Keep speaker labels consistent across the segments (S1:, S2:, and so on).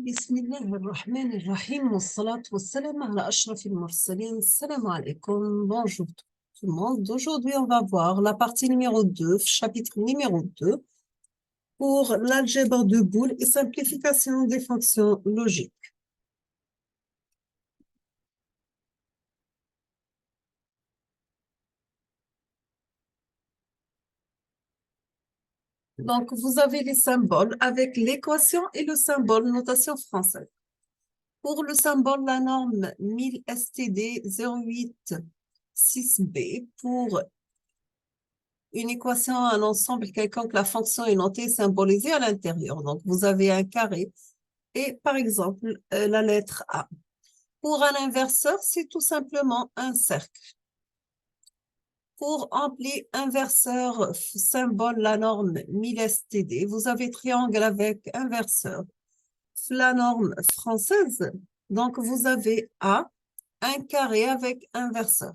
S1: بسم الله الرحمن الرحيم والصلاة والسلام على أشرف المرسلين. Salam alaikum, bonjour tout le monde. Aujourd'hui, on va voir la partie numéro 2, chapitre numéro 2, pour l'algèbre de boules et simplification des fonctions logiques. Donc, vous avez les symboles avec l'équation et le symbole notation française. Pour le symbole, la norme 1000 STD 086B pour une équation, un ensemble quelconque, la fonction est notée, symbolisée à l'intérieur. Donc, vous avez un carré et, par exemple, la lettre A. Pour un inverseur, c'est tout simplement un cercle. Pour ampli inverseur, symbole la norme 1000 STD, vous avez triangle avec inverseur. La norme française, donc vous avez A, un carré avec inverseur.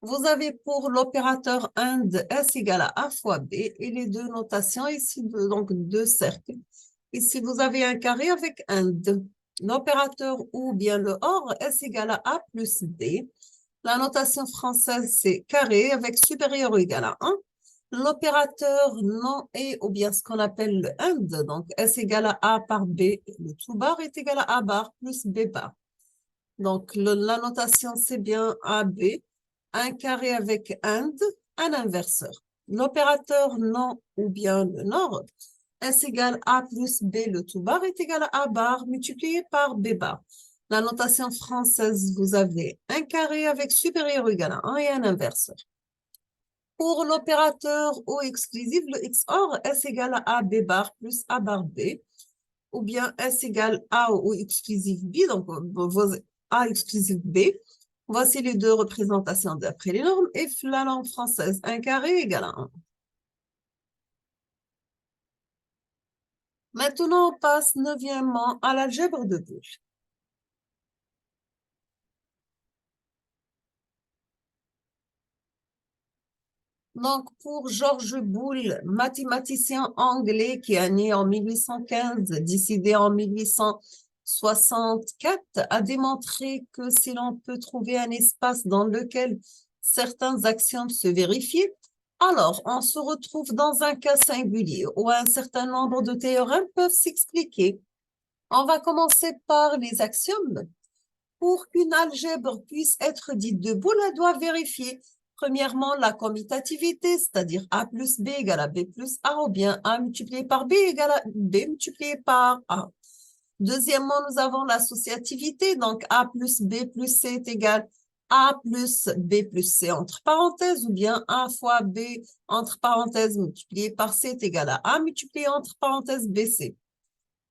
S1: Vous avez pour l'opérateur AND S égale à A fois B et les deux notations ici, donc deux cercles. Ici, vous avez un carré avec AND. L'opérateur ou bien le OR, S égale à A plus B. La notation française, c'est carré avec supérieur ou égal à 1. L'opérateur non et ou bien ce qu'on appelle le AND, donc S égale à A par B, le tout bar est égal à A bar plus B bar. Donc, la notation, c'est bien AB, un carré avec AND, un inverseur. L'opérateur non ou bien le NOR, S égale A plus B, le tout bar est égal à A bar multiplié par B bar. La notation française, vous avez un carré avec supérieur ou égal à 1 et un inverseur. Pour l'opérateur O exclusif, le XOR, S égale à A B bar plus A bar B, ou bien S égale A O exclusif B, donc A exclusif B. Voici les deux représentations d'après les normes. Et la norme française, un carré égale à 1. Maintenant, on passe neuvièmement à l'algèbre de boules. Donc, pour Georges Boole, mathématicien anglais qui est né en 1815, décédé en 1864, a démontré que si l'on peut trouver un espace dans lequel certains axiomes se vérifient, alors on se retrouve dans un cas singulier où un certain nombre de théorèmes peuvent s'expliquer. On va commencer par les axiomes. Pour qu'une algèbre puisse être dite de Boole, elle doit vérifier premièrement la commutativité, c'est-à-dire A plus B égale à B plus A, ou bien A multiplié par B égale à B multiplié par A. Deuxièmement, nous avons l'associativité, donc A plus B plus C est égal à A plus B plus C entre parenthèses, ou bien A fois B entre parenthèses multiplié par C est égal à A multiplié entre parenthèses BC.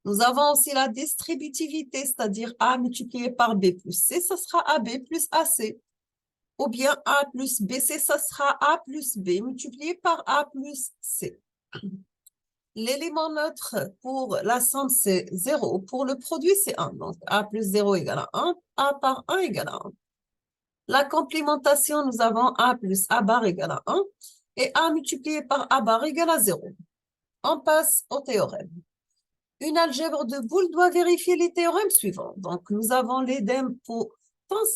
S1: Nous avons aussi la distributivité, c'est-à-dire A multiplié par B plus C, ça sera AB plus AC. Ou bien A plus BC, ça sera A plus B multiplié par A plus C. L'élément neutre pour la somme, c'est 0. Pour le produit, c'est 1. Donc, A plus 0 égale à 1. A par 1 égale à 1. La complémentation, nous avons A plus A bar égale à 1. Et A multiplié par A bar égale à 0. On passe au théorème. Une algèbre de Boole doit vérifier les théorèmes suivants. Donc, nous avons l'idempotence,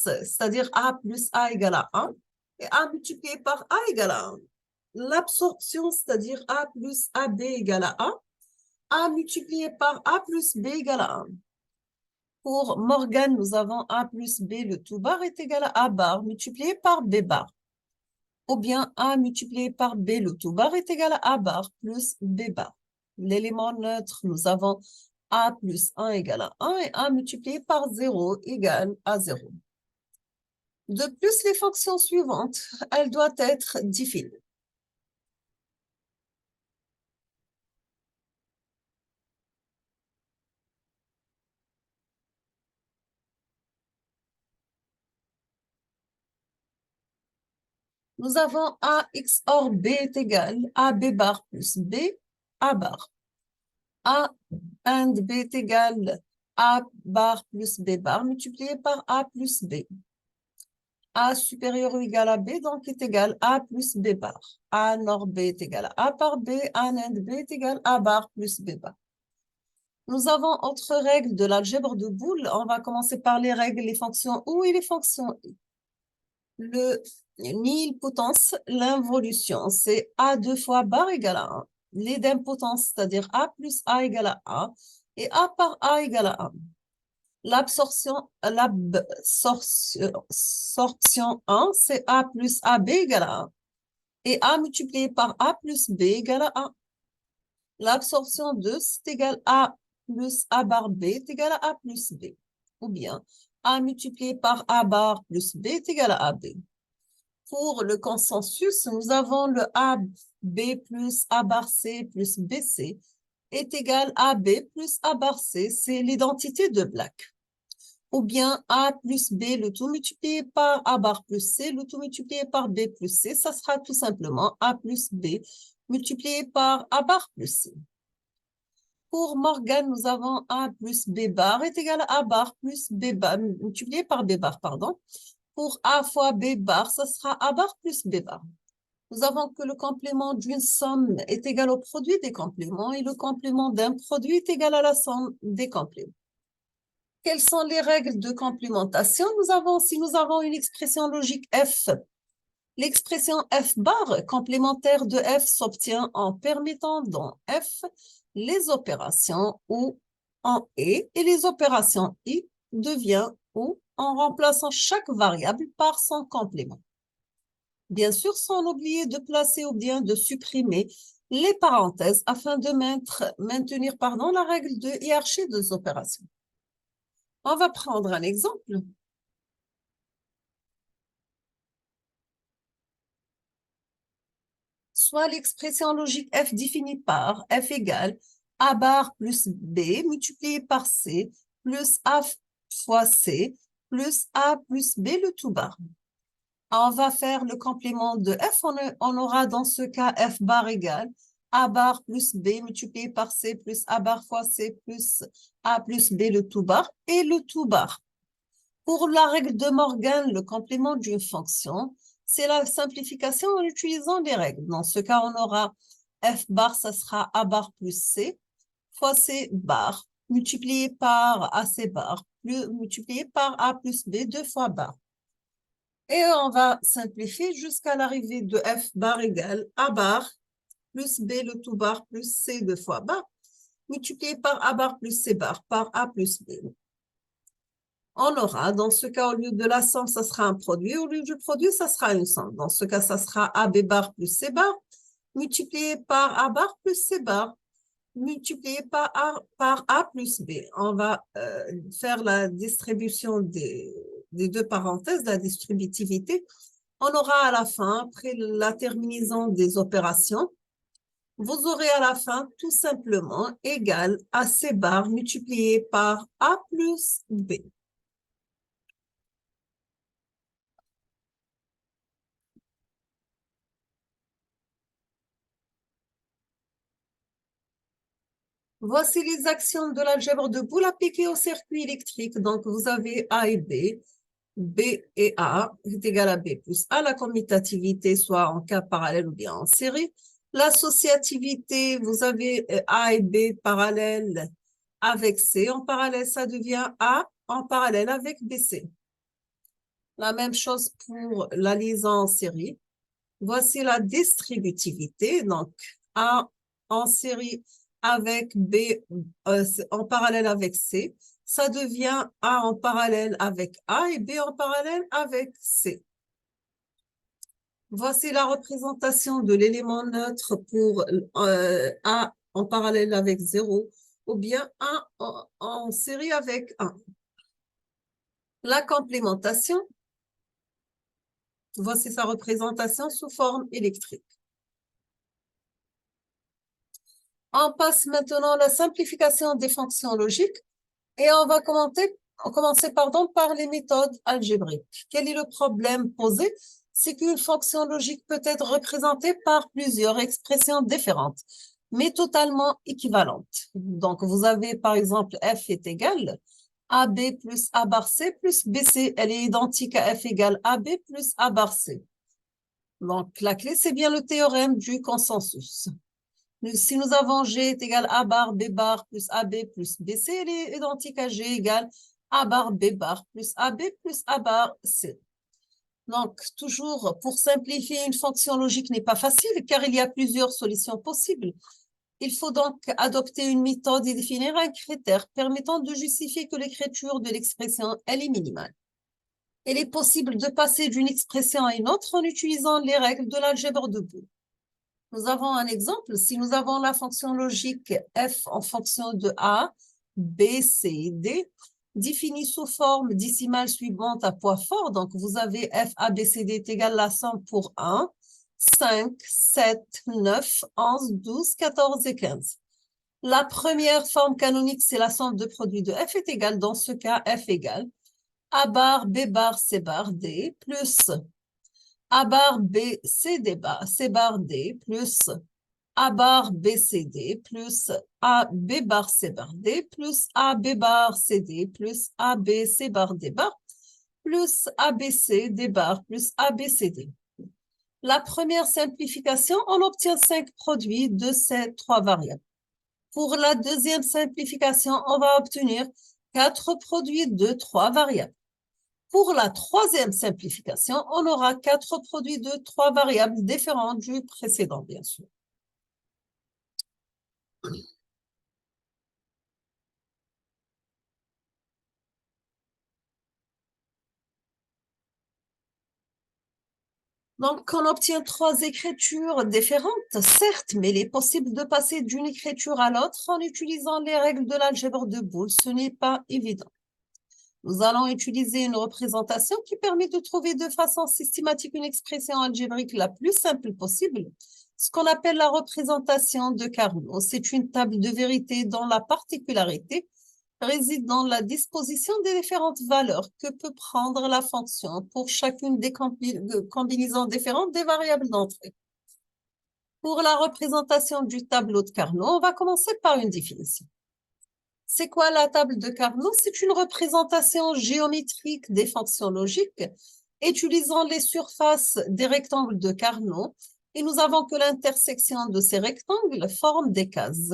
S1: c'est-à-dire A plus A égale à 1, et A multiplié par A égale à 1. L'absorption, c'est-à-dire A plus AB égale à A multiplié par A plus B égale à 1. Pour Morgan, nous avons A plus B, le tout bar est égal à A bar multiplié par B bar. Ou bien A multiplié par B, le tout bar est égal à A bar plus B bar. L'élément neutre, nous avons A plus 1 égale à 1 et A multiplié par 0 égale à 0. De plus, les fonctions suivantes, elles doivent être définies. Nous avons A XOR B est égal à B bar plus B, A bar. A and B est égal à A bar plus B bar multiplié par A plus B. A supérieur ou égal à B, donc est égal à A plus B bar. A nord B est égal à A par B, A and B est égal à A bar plus B bar. Nous avons autre règle de l'algèbre de Boole. On va commencer par les règles, les fonctions ou et les fonctions i. Le nilpotence, l'involution, c'est A 2 fois bar égale à 1. L'idempotence, c'est-à-dire A plus A égale à A, et A par A égale à 1. L'absorption 1, c'est A plus AB égale à 1. Et A multiplié par A plus B égale à 1. L'absorption 2, c'est égal à A plus A bar B est égal à A plus B. Ou bien, A multiplié par A bar plus B est égal à AB. Pour le consensus, nous avons le AB plus A bar C plus BC est égal à AB plus A bar C. C'est l'identité de Black. Ou bien A plus B, le tout multiplié par A bar plus C, le tout multiplié par B plus C. Ça sera tout simplement A plus B multiplié par A bar plus C. Pour Morgan, nous avons A plus B bar est égal à A bar plus B bar, multiplié par B bar, pardon. Pour A fois B bar, ça sera A bar plus B bar. Nous avons que le complément d'une somme est égal au produit des compléments et le complément d'un produit est égal à la somme des compléments. Quelles sont les règles de complémentation? Si nous avons une expression logique F, l'expression F bar complémentaire de F s'obtient en permettant dans F les opérations ou en et les opérations I devient ou en remplaçant chaque variable par son complément. Bien sûr, sans oublier de placer ou bien de supprimer les parenthèses afin de maintenir la règle de hiérarchie des opérations. On va prendre un exemple. Soit l'expression logique f définie par f égale a bar plus b multiplié par c plus a fois c plus a plus b le tout bar. On va faire le complément de f. On aura dans ce cas f bar égale a bar plus b multiplié par c plus a bar fois c plus a plus b le tout bar et le tout bar. Pour la règle de Morgan, le complément d'une fonction, c'est la simplification en utilisant les règles. Dans ce cas, on aura f bar, ça sera a bar plus c, fois c bar, multiplié par ac bar, multiplié par a plus b, 2 fois bar. Et on va simplifier jusqu'à l'arrivée de f bar égale a bar plus b le tout bar plus c 2 fois bar, multiplié par a bar plus c bar par a plus b. On aura, dans ce cas, au lieu de la somme, ça sera un produit. Au lieu du produit, ça sera une somme. Dans ce cas, ça sera AB bar plus C bar, multiplié par A bar plus C bar, multiplié par A plus B. On va faire la distribution des deux parenthèses, la distributivité. On aura à la fin, après la terminaison des opérations, vous aurez à la fin tout simplement égal à C bar multiplié par A plus B. Voici les actions de l'algèbre de Boole appliquées au circuit électrique. Donc, vous avez A et B. B et A est égal à B plus A. La commutativité, soit en cas parallèle ou bien en série. L'associativité, vous avez A et B parallèles avec C. En parallèle, ça devient A en parallèle avec BC. La même chose pour la liaison en série. Voici la distributivité. Donc, A en série avec B en parallèle avec C. Ça devient A en parallèle avec A et B en parallèle avec C. Voici la représentation de l'élément neutre pour A en parallèle avec 0 ou bien A en série avec 1. La complémentation, voici sa représentation sous forme électrique. On passe maintenant à la simplification des fonctions logiques et on va commencer par les méthodes algébriques. Quel est le problème posé? C'est qu'une fonction logique peut être représentée par plusieurs expressions différentes, mais totalement équivalentes. Donc, vous avez par exemple f est égal à AB plus A bar C plus BC. Elle est identique à f égale AB plus A bar C. Donc, la clé, c'est bien le théorème du consensus. Si nous avons G est égal à bar B bar plus AB plus BC, elle est identique à G égale A bar B bar plus AB plus A bar C. Donc, toujours, pour simplifier, une fonction logique n'est pas facile car il y a plusieurs solutions possibles. Il faut donc adopter une méthode et définir un critère permettant de justifier que l'écriture de l'expression elle est minimale. Il est possible de passer d'une expression à une autre en utilisant les règles de l'algèbre de Boole. Nous avons un exemple. Si nous avons la fonction logique f en fonction de a, b, c, d, définie sous forme décimale suivante à poids fort, donc vous avez f, a, b, c, d est égal à la somme pour 1, 5, 7, 9, 11, 12, 14 et 15. La première forme canonique, c'est la somme de produits de f est égale, dans ce cas, f égale a bar, b bar, c bar, d, plus a bar, b, c, d bar, c bar, d, plus a bar, b, c, d, plus a, b bar, c bar, d, plus a, b bar, c, d, plus a, b, c bar, d bar, plus a, b, c, d bar, plus a, b, c, d. La première simplification, on obtient 5 produits de ces 3 variables. Pour la deuxième simplification, on va obtenir 4 produits de 3 variables. Pour la troisième simplification, on aura 4 produits de 3 variables différentes du précédent, bien sûr. Donc, on obtient 3 écritures différentes, certes, mais il est possible de passer d'une écriture à l'autre en utilisant les règles de l'algèbre de Boole. Ce n'est pas évident. Nous allons utiliser une représentation qui permet de trouver de façon systématique une expression algébrique la plus simple possible, ce qu'on appelle la représentation de Carnot. C'est une table de vérité dont la particularité réside dans la disposition des différentes valeurs que peut prendre la fonction pour chacune des combinaisons différentes des variables d'entrée. Pour la représentation du tableau de Carnot, on va commencer par une définition. C'est quoi la table de Carnot? C'est une représentation géométrique des fonctions logiques utilisant les surfaces des rectangles de Carnot et nous avons que l'intersection de ces rectangles forme des cases.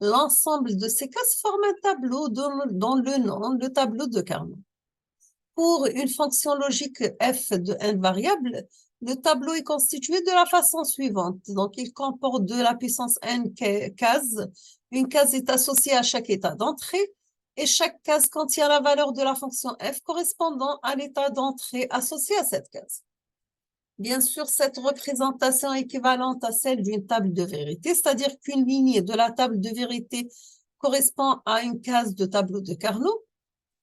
S1: L'ensemble de ces cases forme un tableau dont le nom, le tableau de Carnot. Pour une fonction logique f de n variables, le tableau est constitué de la façon suivante. Donc, il comporte de la puissance n cases. Une case est associée à chaque état d'entrée et chaque case contient la valeur de la fonction f correspondant à l'état d'entrée associé à cette case. Bien sûr, cette représentation est équivalente à celle d'une table de vérité, c'est-à-dire qu'une ligne de la table de vérité correspond à une case de tableau de Carnot.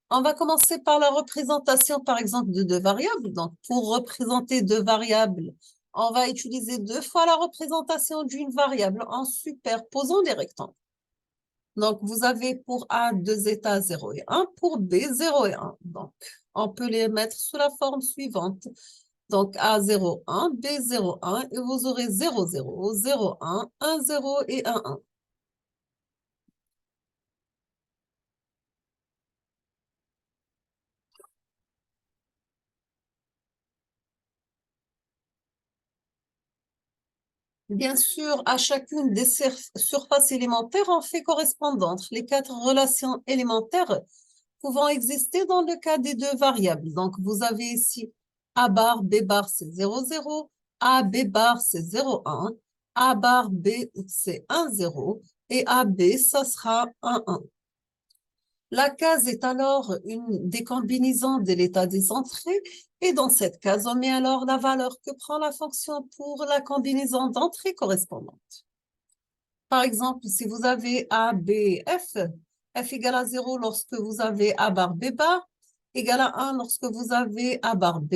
S1: On va commencer par la représentation, par exemple, de 2 variables. Donc, pour représenter 2 variables, on va utiliser 2 fois la représentation d'une variable en superposant les rectangles. Donc, vous avez pour A 2 états 0 et 1, pour B 0 et 1. Donc, on peut les mettre sous la forme suivante. Donc, A 0, 1, B 0, 1, et vous aurez 0, 0, 0, 1, 1, 0 et 1, 1. Bien sûr, à chacune des surfaces élémentaires, on fait correspondance les 4 relations élémentaires pouvant exister dans le cas des 2 variables. Donc, vous avez ici A bar, B bar, c'est 0, 0, A, B bar, c'est 0, 1, A bar, B, c'est 1, 0, et A, B, ça sera 1, 1. La case est alors une des combinaisons de l'état des entrées et dans cette case, on met alors la valeur que prend la fonction pour la combinaison d'entrée correspondante. Par exemple, si vous avez A, B, F, F égale à 0 lorsque vous avez A bar B bar, égale à 1 lorsque vous avez A bar B,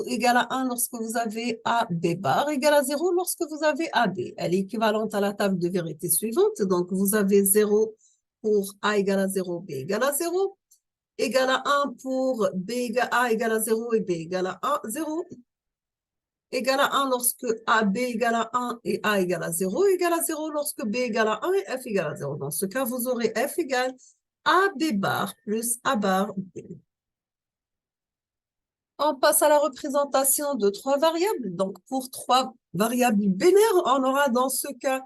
S1: égale à 1 lorsque vous avez A B bar, égale à 0 lorsque vous avez AB. Elle est équivalente à la table de vérité suivante. Donc, vous avez 0 pour A égale à 0, B égale à 0, égale à 1 pour B égale A égale à 0 et B égale à 1, 0, égale à 1 lorsque AB égale à 1 et A égale à 0, égale à 0 lorsque B égale à 1 et F égale à 0. Dans ce cas, vous aurez F égale AB bar plus A bar B. On passe à la représentation de 3 variables. Donc, pour 3 variables binaires, on aura dans ce cas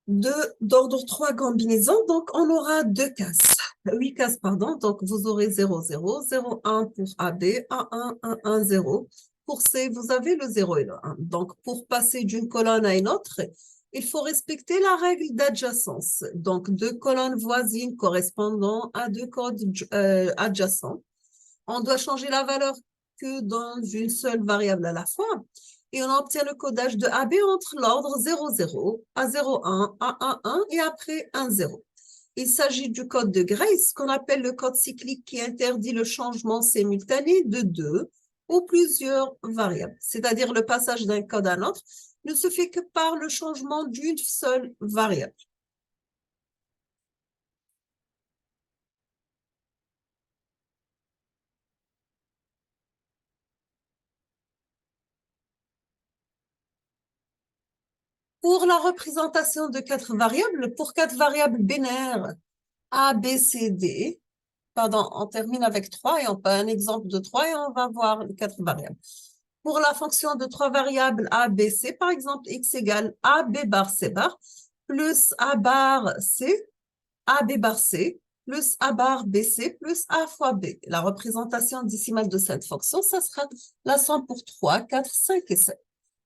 S1: d'ordre 3 combinaisons, donc on aura 8 cases, pardon. Donc vous aurez 0, 0, 0, 1 pour AB, A1, 1, 1, 0. Pour C, vous avez le 0 et le 1. Donc pour passer d'une colonne à une autre, il faut respecter la règle d'adjacence. Donc deux colonnes voisines correspondant à deux codes adjacents. On doit changer la valeur que dans une seule variable à la fois. Et on obtient le codage de AB entre l'ordre 0, 0, A0, 1, A1, 1 et après 1, 0. Il s'agit du code de Gray, ce qu'on appelle le code cyclique qui interdit le changement simultané de deux ou plusieurs variables. C'est-à-dire le passage d'un code à un autre ne se fait que par le changement d'une seule variable. Pour la représentation de quatre variables, pour quatre variables binaires A, B, C, D, pardon, on termine avec 3 et on fait un exemple de 3 et on va voir les quatre variables. Pour la fonction de trois variables A, B, C, par exemple, x égale A, B bar, C bar, plus A bar C, A, B bar C, plus A bar B, C, plus A fois B. La représentation décimale de cette fonction, ça sera la somme pour 3, 4, 5 et 7.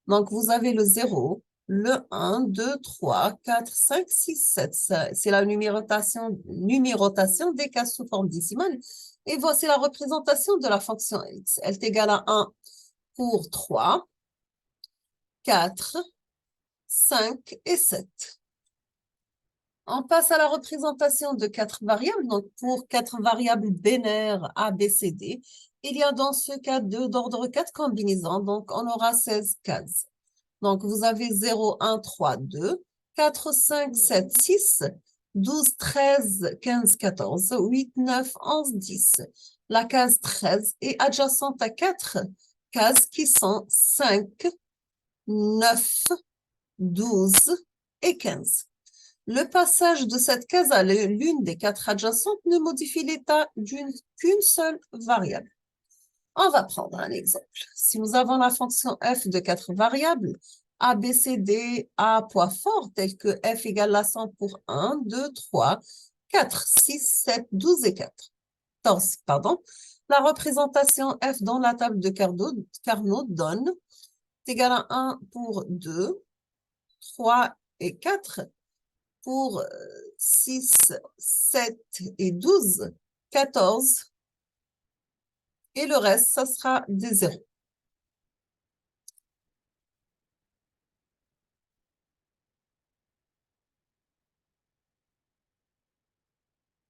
S1: Donc, vous avez le 0, le 1, 2, 3, 4, 5, 6, 7. C'est la numérotation des cases sous forme décimale. Et voici la représentation de la fonction x. Elle est égale à 1 pour 3, 4, 5 et 7. On passe à la représentation de quatre variables. Donc, pour quatre variables binaires A, B, C, D, il y a dans ce cas d'ordre 4 combinaisons. Donc, on aura 16 cases. Donc, vous avez 0, 1, 3, 2, 4, 5, 7, 6, 12, 13, 15, 14, 8, 9, 11, 10. La case 13 est adjacente à 4 cases qui sont 5, 9, 12 et 15. Le passage de cette case à l'une des quatre adjacentes ne modifie l'état qu'une seule variable. On va prendre un exemple. Si nous avons la fonction f de quatre variables, a, b, c, d, a poids fort, tel que f égale la somme pour 1, 2, 3, 4, 6, 7, 12 et 14. Pardon. La représentation f dans la table de Carnot donne égal à 1 pour 2, 3 et 4, pour 6, 7 et 12, 14, et le reste, ça sera des zéros.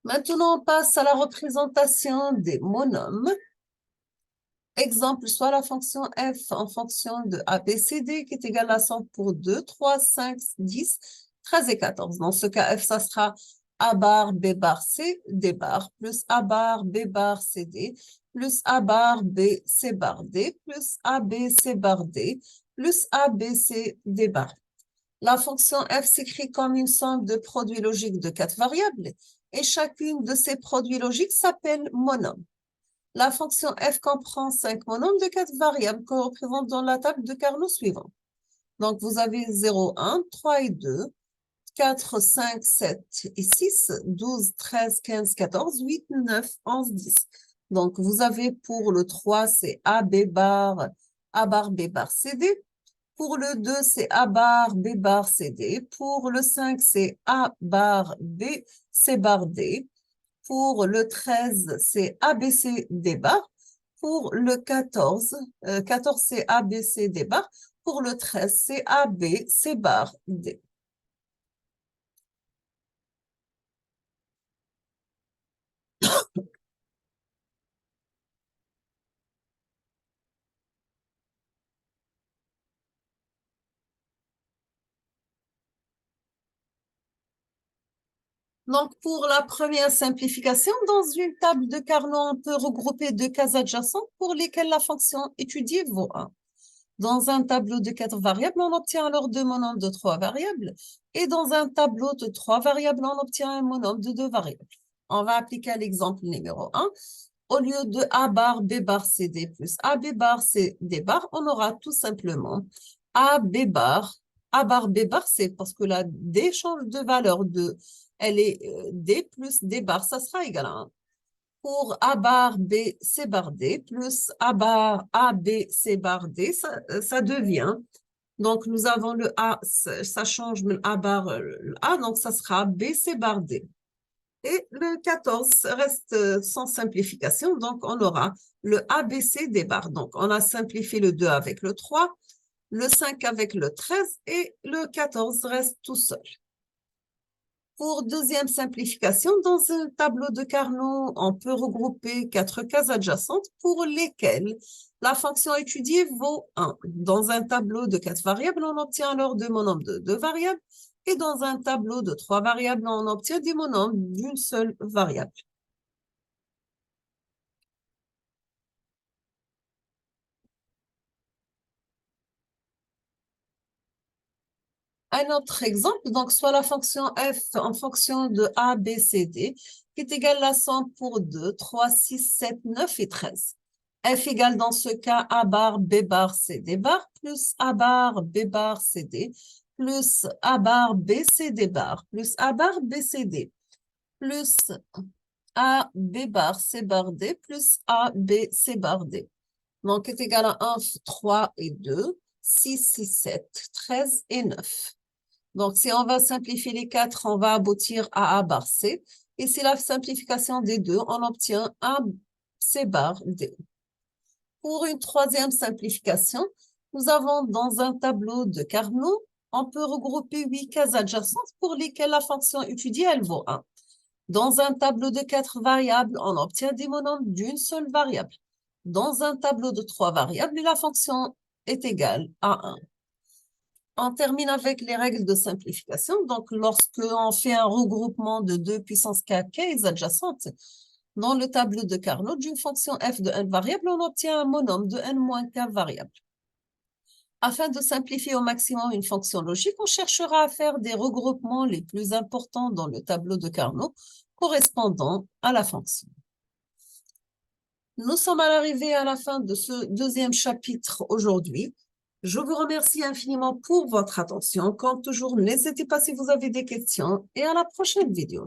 S1: Maintenant, on passe à la représentation des monomes. Exemple, soit la fonction f en fonction de ABCD qui est égale à 100 pour 2, 3, 5, 10, 13 et 14. Dans ce cas, f, ça sera A bar, B bar, C, D bar, plus A bar, B bar, C, D, plus A bar, B, C bar, D, plus A, B, C bar, D, plus A, B, C, D bar. La fonction f s'écrit comme une somme de produits logiques de quatre variables et chacune de ces produits logiques s'appelle monome. La fonction f comprend 5 monomes de quatre variables qu'on représente dans la table de Carnot suivante. Donc, vous avez 0, 1, 3 et 2, 4, 5, 7 et 6, 12, 13, 15, 14, 8, 9, 11, 10. Donc, vous avez pour le 3, c'est A, B bar, B bar, C, D. Pour le 2, c'est A bar, B bar, C, D. Pour le 5, c'est A bar, B, C bar, D. Pour le 13, c'est A, B, C, D bar. Pour le 14, 14, c'est A, B, C, D bar. Pour le 13, c'est A, B, C bar, D. Donc, pour la première simplification, dans une table de Carnot, on peut regrouper deux cases adjacentes pour lesquelles la fonction étudiée vaut 1. Dans un tableau de 4 variables, on obtient alors deux monômes de 3 variables. Et dans un tableau de 3 variables, on obtient un monôme de 2 variables. On va appliquer l'exemple numéro 1. Au lieu de A bar, B bar, C, D plus A, B bar, C, D bar, on aura tout simplement A, B bar, A bar, B bar, c'est parce que la D change de valeur de, elle est D plus D bar, ça sera égal à 1. Pour A bar, B, C bar D, plus A bar, A, B, C bar D, ça devient. Donc, nous avons le A, ça change le A bar, le A, donc ça sera B, C bar D. Et le 14 reste sans simplification, donc on aura le ABC des barres. Donc, on a simplifié le 2 avec le 3, le 5 avec le 13 et le 14 reste tout seul. Pour deuxième simplification, dans un tableau de Carnot, on peut regrouper 4 cases adjacentes pour lesquelles la fonction étudiée vaut 1. Dans un tableau de 4 variables, on obtient alors deux monombres de 2 variables. Et dans un tableau de 3 variables, on obtient des monombres d'une seule variable. Un autre exemple, donc soit la fonction f en fonction de a, b, c, d, qui est égale à la somme pour 2, 3, 6, 7, 9 et 13. F égale dans ce cas a bar, b bar, c, d bar, plus a bar, b bar, c, d, plus a bar, b, c, d bar, plus a bar, b, c, d, plus a, b bar, c bar, d, plus a, b, c bar, d. Donc, est égal à 1, 3 et 2, 6, 6, 7, 13 et 9. Donc, si on va simplifier les 4, on va aboutir à A bar C. Et si la simplification des deux, on obtient A C bar D. Pour une troisième simplification, nous avons dans un tableau de Carnot, on peut regrouper 8 cases adjacentes pour lesquelles la fonction étudiée, elle vaut 1. Dans un tableau de 4 variables, on obtient des monombres d'une seule variable. Dans un tableau de 3 variables, la fonction est égale à 1. On termine avec les règles de simplification. Donc, lorsque on fait un regroupement de 2 puissance k cases adjacentes dans le tableau de Carnot d'une fonction f de n variable, on obtient un monombre de n-k variables. Afin de simplifier au maximum une fonction logique, on cherchera à faire des regroupements les plus importants dans le tableau de Carnot correspondant à la fonction. Nous sommes arrivés à la fin de ce deuxième chapitre aujourd'hui. Je vous remercie infiniment pour votre attention. Comme toujours, n'hésitez pas si vous avez des questions et à la prochaine vidéo.